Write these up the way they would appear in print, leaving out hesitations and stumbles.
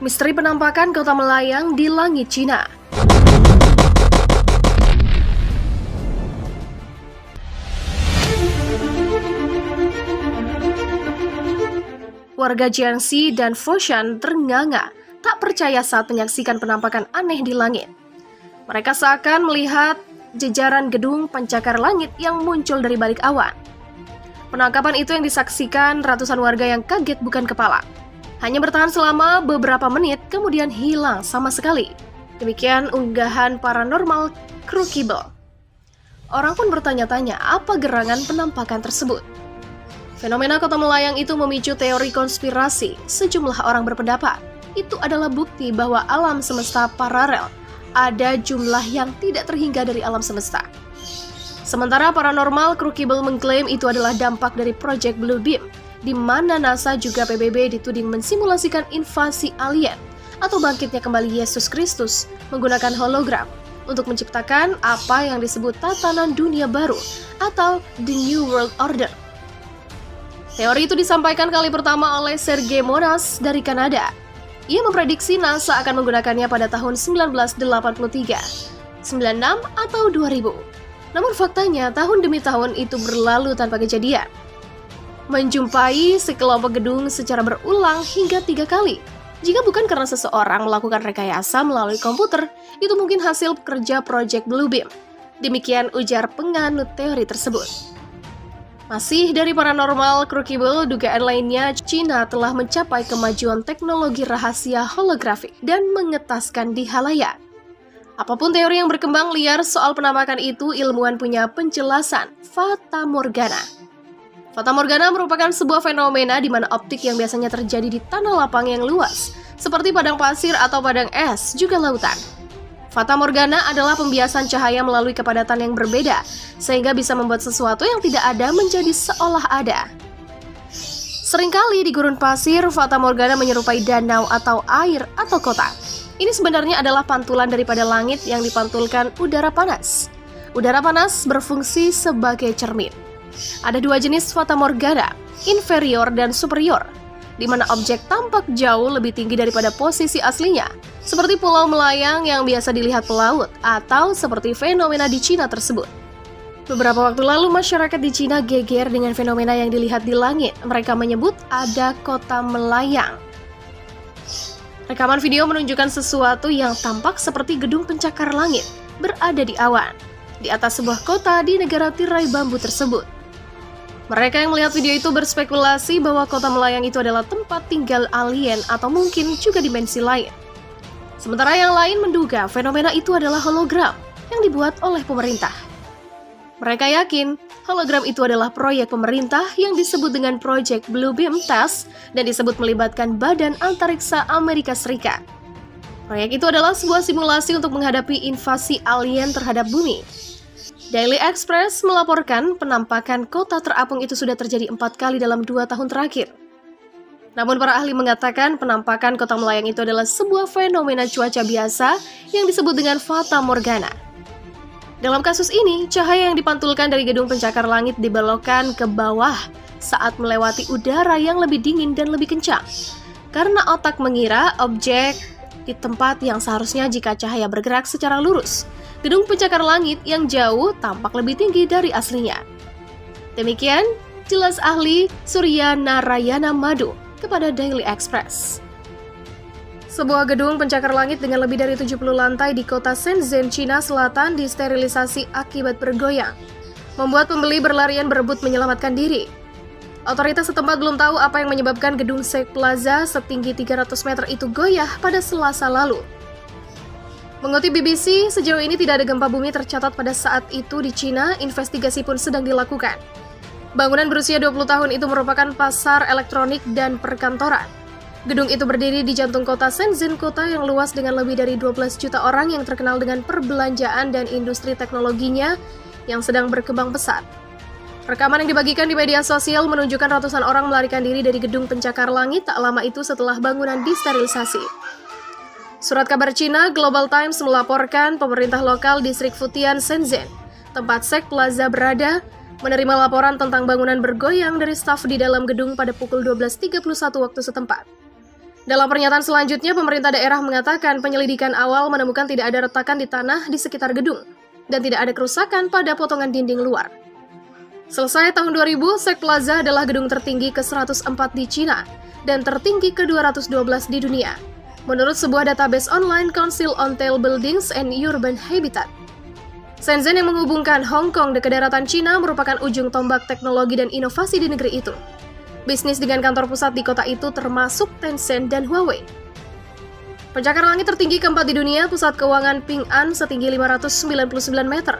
Misteri penampakan kota melayang di langit Cina. Warga Jiangxi dan Foshan ternganga, tak percaya saat menyaksikan penampakan aneh di langit. Mereka seakan melihat jejaran gedung pencakar langit yang muncul dari balik awan. Penangkapan itu yang disaksikan ratusan warga yang kaget bukan kepala. Hanya bertahan selama beberapa menit, kemudian hilang sama sekali. Demikian unggahan paranormal Crookible. Orang pun bertanya-tanya apa gerangan penampakan tersebut. Fenomena kota melayang itu memicu teori konspirasi. Sejumlah orang berpendapat itu adalah bukti bahwa alam semesta paralel ada jumlah yang tidak terhingga dari alam semesta. Sementara paranormal Crookible mengklaim itu adalah dampak dari Project Bluebeam, di mana NASA juga PBB dituding mensimulasikan invasi alien atau bangkitnya kembali Yesus Kristus menggunakan hologram untuk menciptakan apa yang disebut tatanan dunia baru atau The New World Order. Teori itu disampaikan kali pertama oleh Sergei Monas dari Kanada. Ia memprediksi NASA akan menggunakannya pada tahun 1983, 96, atau 2000. Namun faktanya tahun demi tahun itu berlalu tanpa kejadian. Menjumpai sekelompok gedung secara berulang hingga 3 kali. Jika bukan karena seseorang melakukan rekayasa melalui komputer, itu mungkin hasil kerja Project Bluebeam. Demikian ujar penganut teori tersebut. Masih dari paranormal Crookible, dugaan lainnya, Cina telah mencapai kemajuan teknologi rahasia holografik dan mengetaskan di halayak. Apapun teori yang berkembang liar soal penampakan itu, ilmuwan punya penjelasan Fata Morgana. Fata Morgana merupakan sebuah fenomena di mana optik yang biasanya terjadi di tanah lapang yang luas, seperti padang pasir atau padang es, juga lautan. Fata Morgana adalah pembiasan cahaya melalui kepadatan yang berbeda, sehingga bisa membuat sesuatu yang tidak ada menjadi seolah ada. Seringkali di gurun pasir, Fata Morgana menyerupai danau atau air atau kota. Ini sebenarnya adalah pantulan daripada langit yang dipantulkan udara panas. Udara panas berfungsi sebagai cermin. Ada 2 jenis Fata Morgana, inferior dan superior, di mana objek tampak jauh lebih tinggi daripada posisi aslinya, seperti pulau melayang yang biasa dilihat pelaut, atau seperti fenomena di Cina tersebut. Beberapa waktu lalu, masyarakat di Cina geger dengan fenomena yang dilihat di langit. Mereka menyebut ada kota melayang. Rekaman video menunjukkan sesuatu yang tampak seperti gedung pencakar langit berada di awan, di atas sebuah kota di negara tirai bambu tersebut. Mereka yang melihat video itu berspekulasi bahwa kota melayang itu adalah tempat tinggal alien atau mungkin juga dimensi lain. Sementara yang lain menduga fenomena itu adalah hologram yang dibuat oleh pemerintah. Mereka yakin hologram itu adalah proyek pemerintah yang disebut dengan Project Bluebeam Test dan disebut melibatkan Badan Antariksa Amerika Serikat. Proyek itu adalah sebuah simulasi untuk menghadapi invasi alien terhadap bumi. Daily Express melaporkan penampakan kota terapung itu sudah terjadi 4 kali dalam 2 tahun terakhir. Namun para ahli mengatakan penampakan kota melayang itu adalah sebuah fenomena cuaca biasa yang disebut dengan Fata Morgana. Dalam kasus ini, cahaya yang dipantulkan dari gedung pencakar langit dibelokkan ke bawah saat melewati udara yang lebih dingin dan lebih kencang. Karena otak mengira objek di tempat yang seharusnya jika cahaya bergerak secara lurus, gedung pencakar langit yang jauh tampak lebih tinggi dari aslinya. Demikian jelas ahli Surya Narayana Madu kepada Daily Express. Sebuah gedung pencakar langit dengan lebih dari 70 lantai di kota Shenzhen, Cina Selatan disterilisasi akibat bergoyang, membuat pembeli berlarian berebut menyelamatkan diri. Otoritas setempat belum tahu apa yang menyebabkan gedung Sheikh Plaza setinggi 300 meter itu goyah pada Selasa lalu. Mengutip BBC, sejauh ini tidak ada gempa bumi tercatat pada saat itu di Cina, investigasi pun sedang dilakukan. Bangunan berusia 20 tahun itu merupakan pasar elektronik dan perkantoran. Gedung itu berdiri di jantung kota Shenzhen, kota yang luas dengan lebih dari 12 juta orang yang terkenal dengan perbelanjaan dan industri teknologinya yang sedang berkembang pesat. Rekaman yang dibagikan di media sosial menunjukkan ratusan orang melarikan diri dari gedung pencakar langit tak lama itu setelah bangunan disterilisasi. Surat kabar Cina Global Times melaporkan pemerintah lokal distrik Futian Shenzhen, tempat Sheikh Plaza berada, menerima laporan tentang bangunan bergoyang dari staf di dalam gedung pada pukul 12.31 waktu setempat. Dalam pernyataan selanjutnya, pemerintah daerah mengatakan penyelidikan awal menemukan tidak ada retakan di tanah di sekitar gedung dan tidak ada kerusakan pada potongan dinding luar. Selesai tahun 2000, Sek Plaza adalah gedung tertinggi ke-104 di Cina dan tertinggi ke-212 di dunia, menurut sebuah database online Council on Tall Buildings and Urban Habitat. Shenzhen yang menghubungkan Hong Kong ke daratan Cina merupakan ujung tombak teknologi dan inovasi di negeri itu. Bisnis dengan kantor pusat di kota itu termasuk Tencent dan Huawei. Pencakar langit tertinggi keempat di dunia, pusat keuangan Ping An setinggi 599 meter,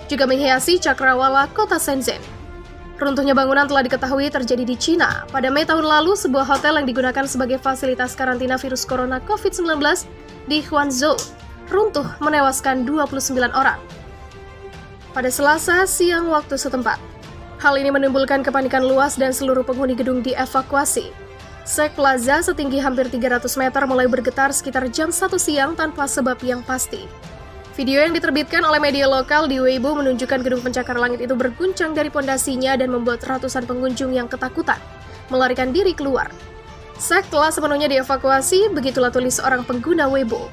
juga menghiasi cakrawala kota Shenzhen. Runtuhnya bangunan telah diketahui terjadi di Cina. Pada Mei tahun lalu, sebuah hotel yang digunakan sebagai fasilitas karantina virus corona COVID-19 di Guangzhou runtuh menewaskan 29 orang. Pada Selasa siang waktu setempat, hal ini menimbulkan kepanikan luas dan seluruh penghuni gedung dievakuasi. Sek Plaza setinggi hampir 300 meter mulai bergetar sekitar jam 1 siang tanpa sebab yang pasti. Video yang diterbitkan oleh media lokal di Weibo menunjukkan gedung pencakar langit itu berguncang dari pondasinya dan membuat ratusan pengunjung yang ketakutan melarikan diri keluar. Sek telah sepenuhnya dievakuasi, begitulah tulis seorang pengguna Weibo.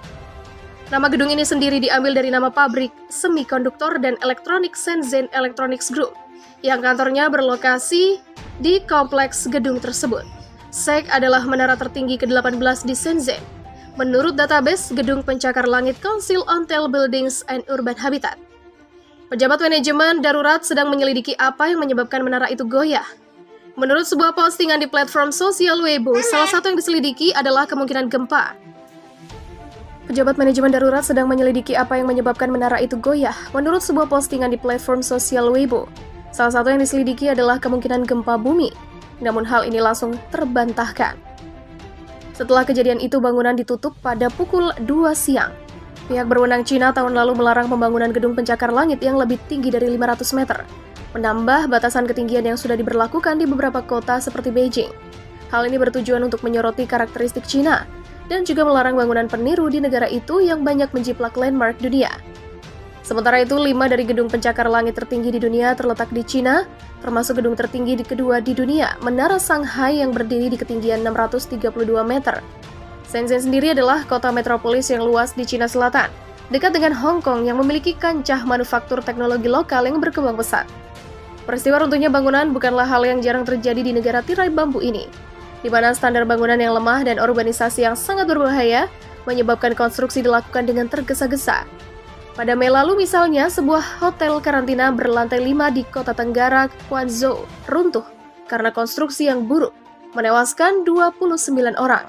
Nama gedung ini sendiri diambil dari nama pabrik semikonduktor dan elektronik Shenzhen Electronics Group, yang kantornya berlokasi di kompleks gedung tersebut. Sek adalah menara tertinggi ke-18 di Shenzhen, menurut database gedung pencakar langit Council on Tall Buildings and Urban Habitat. Pejabat manajemen darurat sedang menyelidiki apa yang menyebabkan menara itu goyah. Menurut sebuah postingan di platform sosial Weibo, salah satu yang diselidiki adalah kemungkinan gempa. Pejabat manajemen darurat sedang menyelidiki apa yang menyebabkan menara itu goyah. Menurut sebuah postingan di platform sosial Weibo, salah satu yang diselidiki adalah kemungkinan gempa bumi. Namun hal ini langsung terbantahkan. Setelah kejadian itu, bangunan ditutup pada pukul 2 siang. Pihak berwenang Cina tahun lalu melarang pembangunan gedung pencakar langit yang lebih tinggi dari 500 meter, menambah batasan ketinggian yang sudah diberlakukan di beberapa kota seperti Beijing. Hal ini bertujuan untuk menyoroti karakteristik Cina dan juga melarang bangunan peniru di negara itu yang banyak menjiplak landmark dunia. Sementara itu, 5 dari gedung pencakar langit tertinggi di dunia terletak di Cina, termasuk gedung tertinggi kedua di dunia, Menara Shanghai yang berdiri di ketinggian 632 meter. Shenzhen sendiri adalah kota metropolis yang luas di Cina Selatan, dekat dengan Hong Kong yang memiliki kancah manufaktur teknologi lokal yang berkembang pesat. Peristiwa runtuhnya bangunan bukanlah hal yang jarang terjadi di negara tirai bambu ini, di mana standar bangunan yang lemah dan urbanisasi yang sangat berbahaya menyebabkan konstruksi dilakukan dengan tergesa-gesa. Pada Mei lalu misalnya, sebuah hotel karantina berlantai 5 di kota tenggara Guangzhou runtuh karena konstruksi yang buruk, menewaskan 29 orang.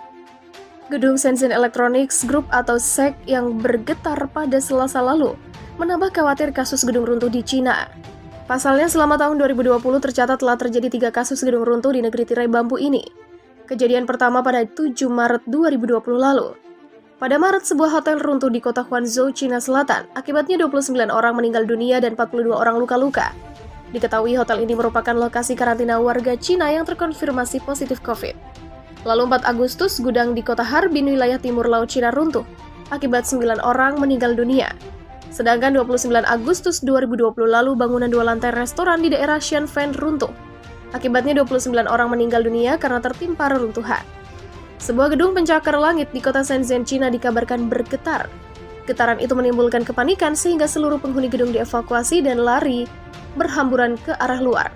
Gedung Shenzhen Electronics Group atau SEC yang bergetar pada Selasa lalu menambah khawatir kasus gedung runtuh di Cina. Pasalnya, selama tahun 2020 tercatat telah terjadi 3 kasus gedung runtuh di negeri tirai bambu ini. Kejadian pertama pada 7 Maret 2020 lalu. Pada Maret, sebuah hotel runtuh di kota Guangzhou, Cina Selatan. Akibatnya 29 orang meninggal dunia dan 42 orang luka-luka. Diketahui hotel ini merupakan lokasi karantina warga Cina yang terkonfirmasi positif COVID. Lalu 4 Agustus, gudang di kota Harbin, wilayah timur laut Cina runtuh. Akibat 9 orang meninggal dunia. Sedangkan 29 Agustus 2020 lalu, bangunan 2 lantai restoran di daerah Shenzhen runtuh. Akibatnya 29 orang meninggal dunia karena tertimpa reruntuhan. Sebuah gedung pencakar langit di kota Shenzhen, Cina dikabarkan bergetar. Getaran itu menimbulkan kepanikan sehingga seluruh penghuni gedung dievakuasi dan lari berhamburan ke arah luar.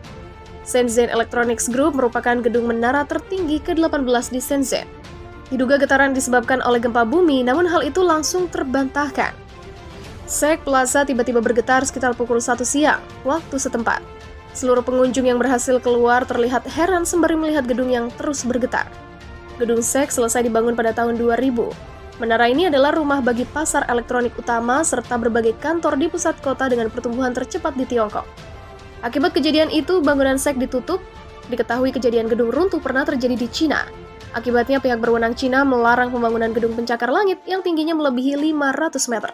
Shenzhen Electronics Group merupakan gedung menara tertinggi ke-18 di Shenzhen. Diduga getaran disebabkan oleh gempa bumi, namun hal itu langsung terbantahkan. Sek Plaza tiba-tiba bergetar sekitar pukul 1 siang, waktu setempat. Seluruh pengunjung yang berhasil keluar terlihat heran sembari melihat gedung yang terus bergetar. Gedung SEC selesai dibangun pada tahun 2000. Menara ini adalah rumah bagi pasar elektronik utama serta berbagai kantor di pusat kota dengan pertumbuhan tercepat di Tiongkok. Akibat kejadian itu, bangunan SEC ditutup. Diketahui kejadian gedung runtuh pernah terjadi di Cina. Akibatnya pihak berwenang Cina melarang pembangunan gedung pencakar langit yang tingginya melebihi 500 meter.